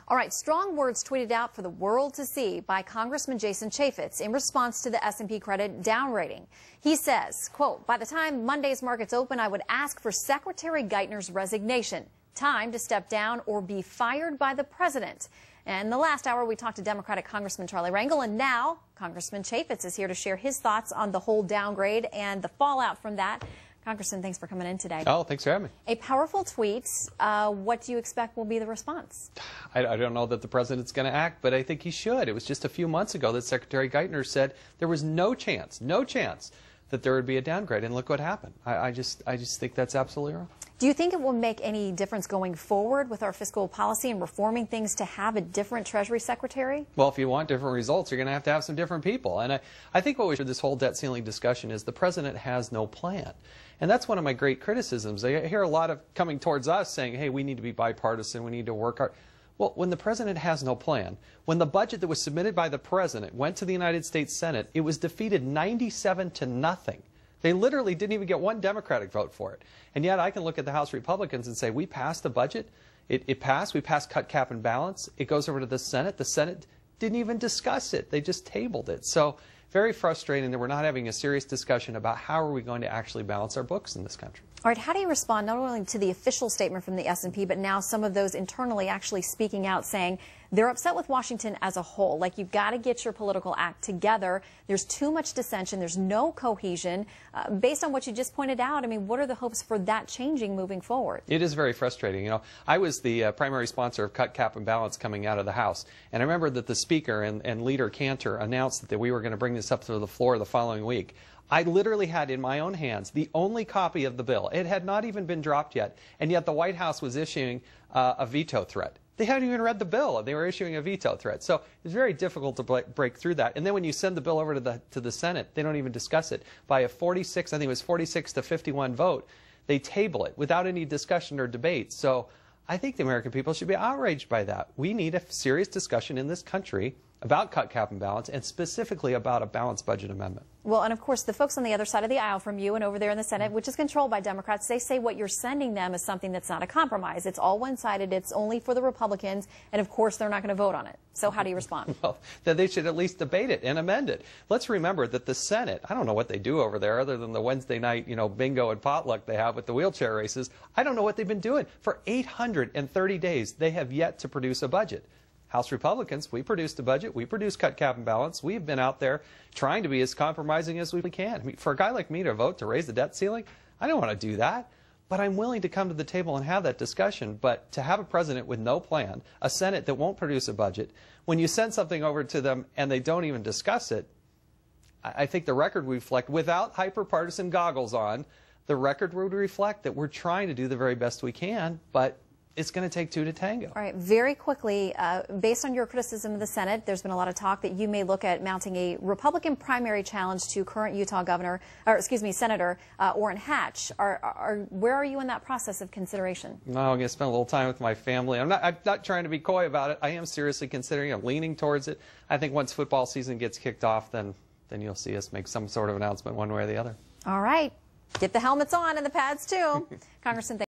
All right, strong words tweeted out for the world to see by Congressman Jason Chaffetz in response to the S&P credit downgrading. He says, quote, "By the time Monday's markets open, I would ask for Secretary Geithner's resignation. Time to step down or be fired by the president." And in the last hour, we talked to Democratic Congressman Charlie Rangel, and now Congressman Chaffetz is here to share his thoughts on the whole downgrade and the fallout from that. Congressman, thanks for coming in today. Oh, thanks for having me. A powerful tweet. What do you expect will be the response? I don't know that the president's going to act, but I think he should. It was just a few months ago that Secretary Geithner said there was no chance that there would be a downgrade, and look what happened. I just think that's absolutely wrong. Do you think it will make any difference going forward with our fiscal policy and reforming things to have a different Treasury Secretary? Well, if you want different results, you're going to have some different people. And I think what we should this whole debt ceiling discussion is the president has no plan. And that's one of my great criticisms. I hear a lot of coming towards us saying, hey, we need to be bipartisan, we need to work hard. Well, when the president has no plan, when the budget that was submitted by the president went to the United States Senate, it was defeated 97-0. They literally didn't even get one Democratic vote for it. And yet I can look at the House Republicans and say, we passed the budget. It passed. We passed cut, cap, and balance. It goes over to the Senate. The Senate didn't even discuss it. They just tabled it. So very frustrating that we're not having a serious discussion about how are we going to actually balance our books in this country. All right, how do you respond not only to the official statement from the S&P, but now some of those internally actually speaking out saying they're upset with Washington as a whole? Like, you've got to get your political act together. There's too much dissension. There's no cohesion. Based on what you just pointed out, I mean, what are the hopes for that changing moving forward? It is very frustrating. You know, I was the primary sponsor of cut, cap, and balance coming out of the House. And I remember that the Speaker and Leader Cantor announced that we were going to bring this up to the floor the following week. I literally had in my own hands the only copy of the bill. It had not even been dropped yet, and yet the White House was issuing a veto threat. They hadn't even read the bill. They were issuing a veto threat. So it's very difficult to break through that. And then when you send the bill over to the Senate, they don't even discuss it. By a 46, I think it was 46-51 vote, they table it without any discussion or debate. So I think the American people should be outraged by that. We need a serious discussion in this country about cut, cap, and balance, and specifically about a balanced budget amendment. Well, and of course, the folks on the other side of the aisle from you and over there in the Senate, which is controlled by Democrats, they say what you're sending them is something that's not a compromise. It's all one-sided. It's only for the Republicans, and of course, they're not going to vote on it. So how do you respond? Well, then they should at least debate it and amend it. Let's remember that the Senate, I don't know what they do over there other than the Wednesday night, bingo and potluck they have with the wheelchair races. I don't know what they've been doing. For 830 days, they have yet to produce a budget. House Republicans, we produced a budget. We produced cut, cap, and balance. We've been out there trying to be as compromising as we can. I mean, for a guy like me to vote to raise the debt ceiling, I don't want to do that. But I'm willing to come to the table and have that discussion. But to have a president with no plan, a Senate that won't produce a budget, when you send something over to them and they don't even discuss it, I think the record would reflect, without hyper-partisan goggles on, the record would reflect that we're trying to do the very best we can, but it's going to take two to tango. All right, very quickly, based on your criticism of the Senate, there's been a lot of talk that you may look at mounting a Republican primary challenge to current Utah Senator Orrin Hatch. Where are you in that process of consideration? No, I'm going to spend a little time with my family. I'm not trying to be coy about it. I am seriously considering it. I'm leaning towards it. I think once football season gets kicked off, then you'll see us make some sort of announcement one way or the other. All right. Get the helmets on and the pads, too. Congressman,